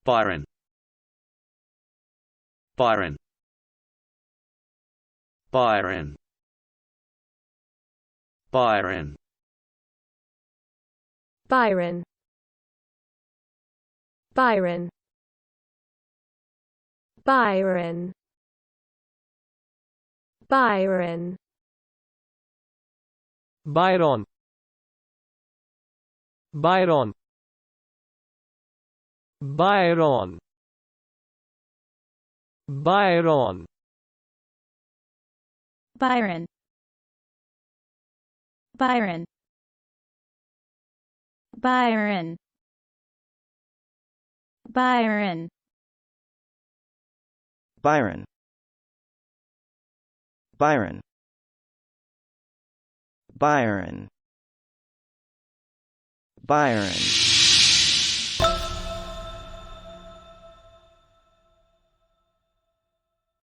Byron, Byron, Byron, Byron, Byron, Byron, Byron, Byron, Byron, Byron, Byron, Byron, Byron, Byron, Byron, Byron, Byron, Byron, Byron, Byron.